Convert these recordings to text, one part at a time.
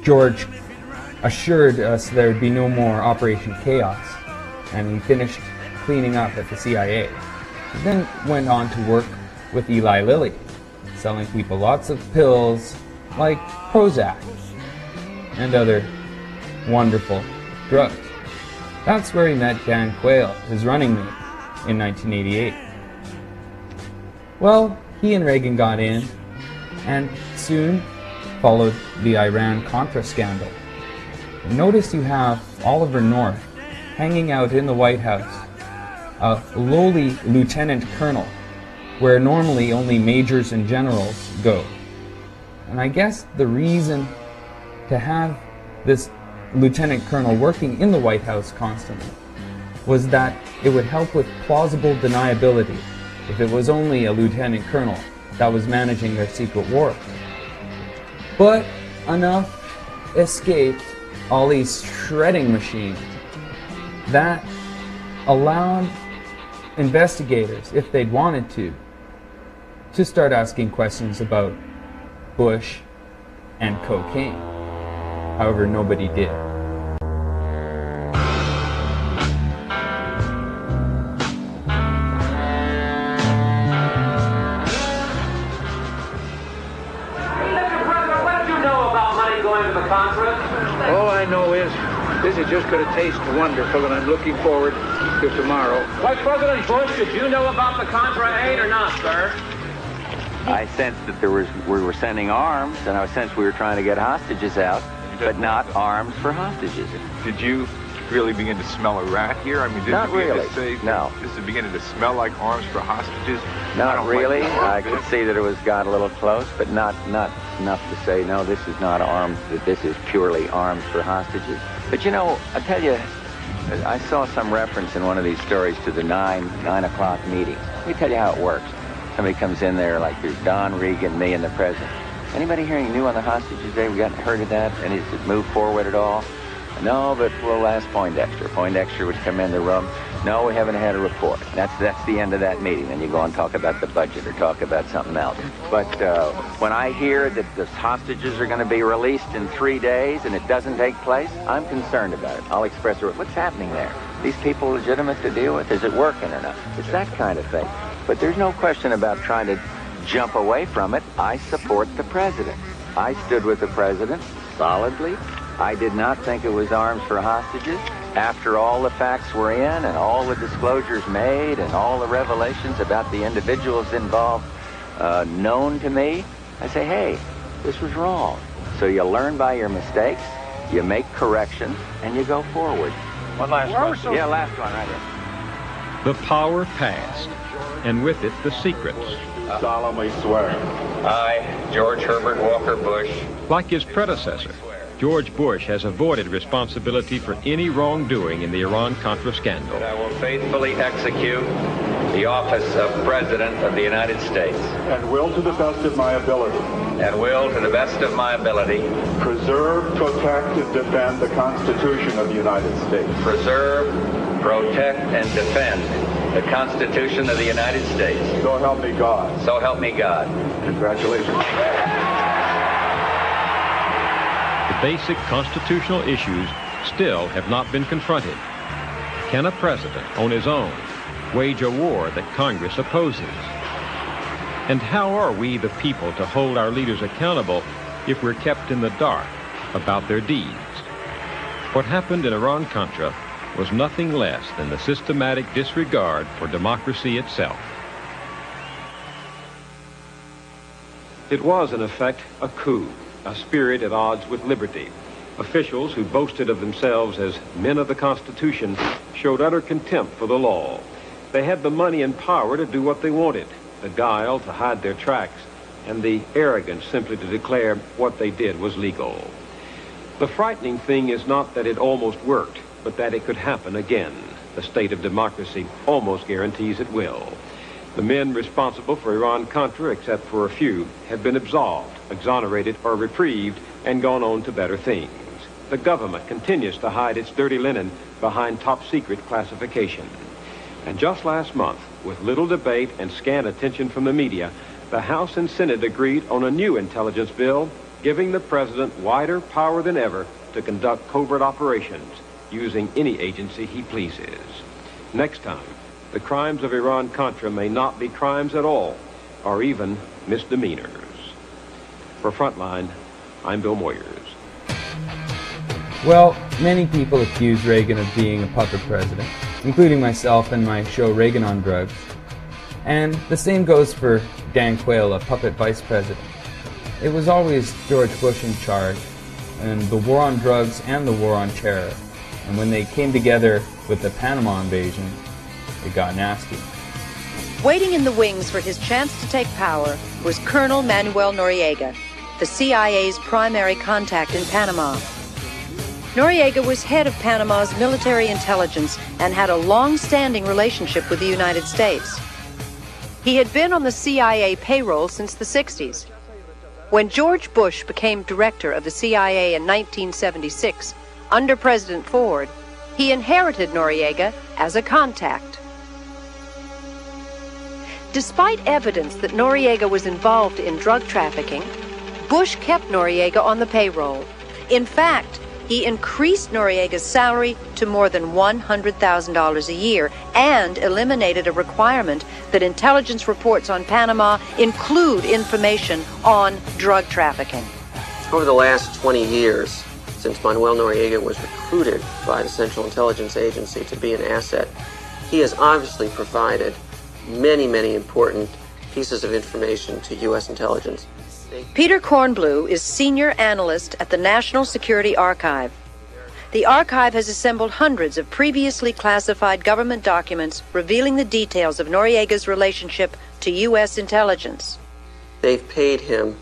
George assured us there would be no more Operation Chaos, and he finished cleaning up at the CIA. He then went on to work with Ely Lilly, selling people lots of pills like Prozac and other wonderful drugs. That's where he met Dan Quayle, his running mate, in 1988. Well, he and Reagan got in, and soon followed the Iran-Contra scandal. Notice you have Oliver North hanging out in the White House, a lowly lieutenant colonel, where normally only majors and generals go. And I guess the reason to have this lieutenant colonel working in the White House constantly was that it would help with plausible deniability if it was only a lieutenant colonel that was managing their secret war. But enough escaped Ollie's shredding machine that allowed investigators, if they'd wanted to start asking questions about Bush and cocaine. However, nobody did. All I know is this is just going to taste wonderful, and I'm looking forward to tomorrow. Vice President Bush, did you know about the Contra aid or not, sir? I sensed that we were sending arms, and I sensed we were trying to get hostages out, but not arms for hostages. Did you really begin to smell a rat here? I mean, did not you begin really. to say, no. This is beginning to smell like arms for hostages? Not really. I could see that it got a little close, but not enough to say, no, this is not arms, that this is purely arms for hostages. But you know, I tell you, I saw some reference in one of these stories to the 9 o'clock meetings. Let me tell you how it works. Somebody comes in there, like there's Don, Regan, me, and the president. Anybody here new on the hostages today? We haven't heard of that? And has it moved forward at all? No, but we'll ask Poindexter. Poindexter would come in the room. No, we haven't had a report. That's the end of that meeting. Then you go and talk about the budget or talk about something else. But when I hear that the hostages are going to be released in 3 days and it doesn't take place, I'm concerned about it. I'll express what's happening there. These people legitimate to deal with? Is it working or not? It's that kind of thing. But there's no question about trying to jump away from it. I support the president. I stood with the president solidly. I did not think it was arms for hostages. After all the facts were in and all the disclosures made and all the revelations about the individuals involved known to me, I say, hey, this was wrong. So you learn by your mistakes, you make corrections, and you go forward. One last question. Yeah, last one right here. The power passed, and with it the secrets. Solemnly swear. I, George Herbert Walker Bush. Like his predecessor, George Bush has avoided responsibility for any wrongdoing in the Iran-Contra scandal. That I will faithfully execute the office of President of the United States. And will to the best of my ability. And will, to the best of my ability, Preserve, protect, and defend the Constitution of the United States. preserve, protect, and defend the Constitution of the United States. So help me God. So help me God. Congratulations. The basic constitutional issues still have not been confronted. Can a president, on his own, wage a war that Congress opposes? And how are we, the people, to hold our leaders accountable if we're kept in the dark about their deeds? What happened in Iran-Contra was nothing less than the systematic disregard for democracy itself. It was, in effect, a coup, a spirit at odds with liberty. Officials who boasted of themselves as men of the Constitution showed utter contempt for the law. They had the money and power to do what they wanted, the guile to hide their tracks, and the arrogance simply to declare what they did was legal. The frightening thing is not that it almost worked, but that it could happen again. The state of democracy almost guarantees it will. The men responsible for Iran-Contra, except for a few, have been absolved, exonerated, or reprieved, and gone on to better things. The government continues to hide its dirty linen behind top-secret classification. And just last month, with little debate and scant attention from the media, the House and Senate agreed on a new intelligence bill giving the president wider power than ever to conduct covert operations using any agency he pleases. Next time, the crimes of Iran-Contra may not be crimes at all, or even misdemeanors. For Frontline, I'm Bill Moyers. Well, many people accuse Reagan of being a puppet president, including myself and my show Reagan on Drugs. And the same goes for Dan Quayle, a puppet vice president. It was always George Bush in charge, and the war on drugs and the war on terror. And when they came together with the Panama Invasion, it got nasty. Waiting in the wings for his chance to take power was Colonel Manuel Noriega, the CIA's primary contact in Panama. Noriega was head of Panama's military intelligence and had a long-standing relationship with the United States. He had been on the CIA payroll since the 60s. When George Bush became director of the CIA in 1976, under President Ford, he inherited Noriega as a contact. Despite evidence that Noriega was involved in drug trafficking, Bush kept Noriega on the payroll. In fact, he increased Noriega's salary to more than $100,000 a year and eliminated a requirement that intelligence reports on Panama include information on drug trafficking. Over the last 20 years, since Manuel Noriega was recruited by the Central Intelligence Agency to be an asset, he has obviously provided many, many important pieces of information to U.S. intelligence. Peter Kornblue is senior analyst at the National Security Archive. The archive has assembled hundreds of previously classified government documents revealing the details of Noriega's relationship to U.S. intelligence. They've paid him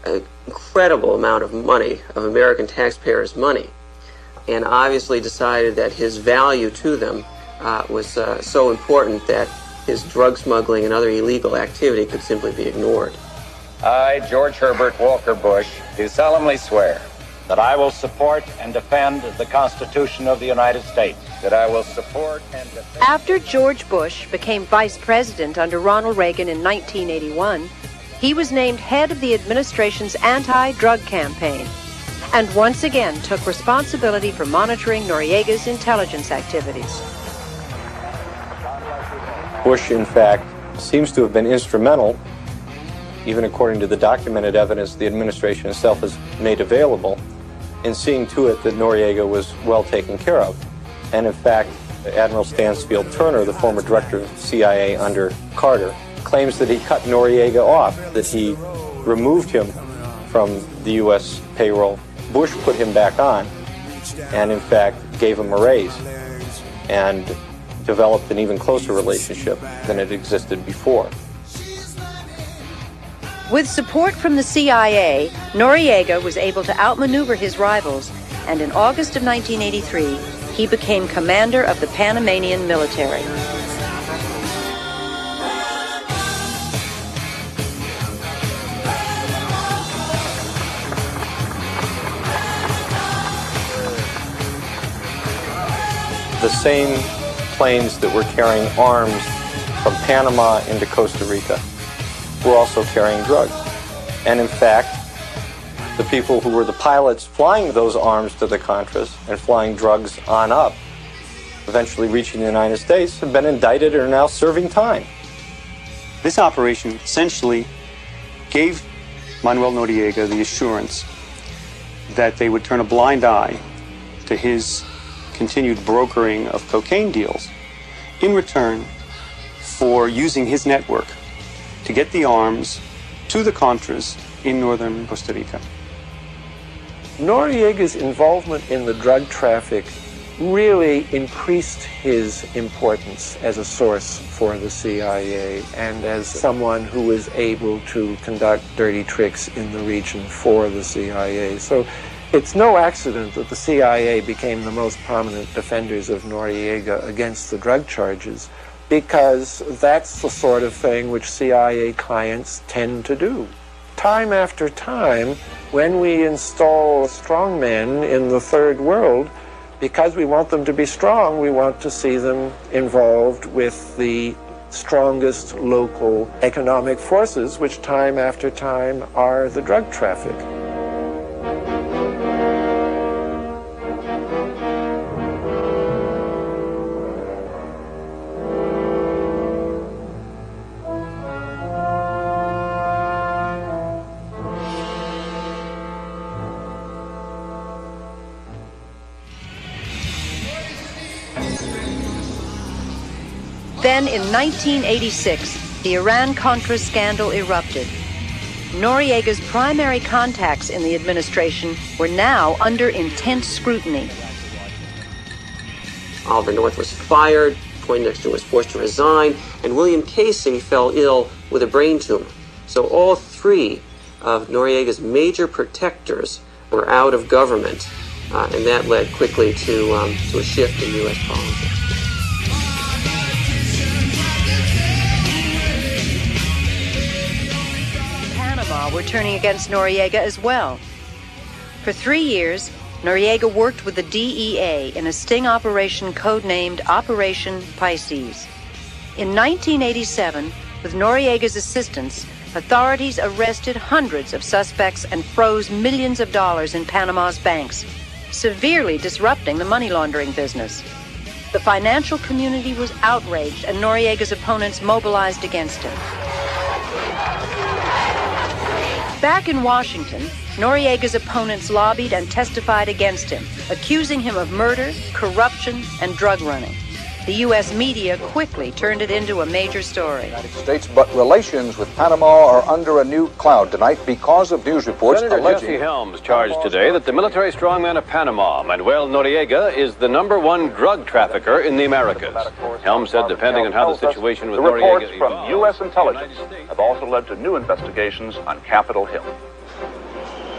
an incredible amount of money, of American taxpayers' money, and obviously decided that his value to them was so important that his drug smuggling and other illegal activity could simply be ignored. I, George Herbert Walker Bush, do solemnly swear that I will support and defend the Constitution of the United States, that I will support and defend... After George Bush became vice president under Ronald Reagan in 1981, he was named head of the administration's anti-drug campaign and once again took responsibility for monitoring Noriega's intelligence activities. Bush, in fact, seems to have been instrumental, even according to the documented evidence the administration itself has made available, in seeing to it that Noriega was well taken care of. And in fact, Admiral Stansfield Turner, the former director of CIA under Carter, claims that he cut Noriega off, that he removed him from the U.S. payroll. Bush put him back on and in fact gave him a raise and developed an even closer relationship than had existed before. With support from the CIA, Noriega was able to outmaneuver his rivals, and in August of 1983, he became commander of the Panamanian military. The same planes that were carrying arms from Panama into Costa Rica were also carrying drugs. And in fact, the people who were the pilots flying those arms to the Contras and flying drugs on up, eventually reaching the United States, have been indicted and are now serving time. This operation essentially gave Manuel Noriega the assurance that they would turn a blind eye to his continued brokering of cocaine deals in return for using his network to get the arms to the Contras in northern Costa Rica. Noriega's involvement in the drug traffic really increased his importance as a source for the CIA and as someone who was able to conduct dirty tricks in the region for the CIA. So it's no accident that the CIA became the most prominent defenders of Noriega against the drug charges, because that's the sort of thing which CIA clients tend to do. Time after time, when we install strongmen in the third world, because we want them to be strong, we want to see them involved with the strongest local economic forces, which time after time are the drug traffic. Then in 1986, the Iran-Contra scandal erupted. Noriega's primary contacts in the administration were now under intense scrutiny. Oliver North was fired, Poindexter was forced to resign, and William Casey fell ill with a brain tumor. So all three of Noriega's major protectors were out of government, and that led quickly to a shift in U.S. politics. Panama were turning against Noriega as well. For 3 years, Noriega worked with the DEA in a sting operation codenamed Operation Pisces. In 1987, with Noriega's assistance, authorities arrested hundreds of suspects and froze millions of dollars in Panama's banks, severely disrupting the money laundering business. The financial community was outraged, and Noriega's opponents mobilized against him. Back in Washington, Noriega's opponents lobbied and testified against him, accusing him of murder, corruption, and drug running. The U.S. media quickly turned it into a major story. United States, but relations with Panama are under a new cloud tonight because of news reports Senator alleging... Jesse Helms charged today that the military strongman of Panama, Manuel Noriega, is the #1 drug trafficker in the Americas. Helms said depending on how the situation with Noriega reports from U.S. intelligence have also led to new investigations on Capitol Hill.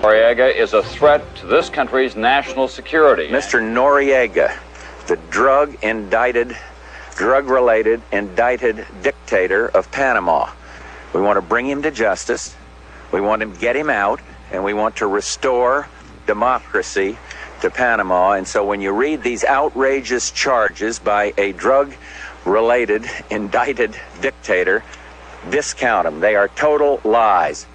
Noriega is a threat to this country's national security. Mr. Noriega, the drug-related indicted dictator of Panama. We want to bring him to justice. We want to get him out, and we want to restore democracy to Panama. And so when you read these outrageous charges by a drug-related indicted dictator, discount them. They are total lies.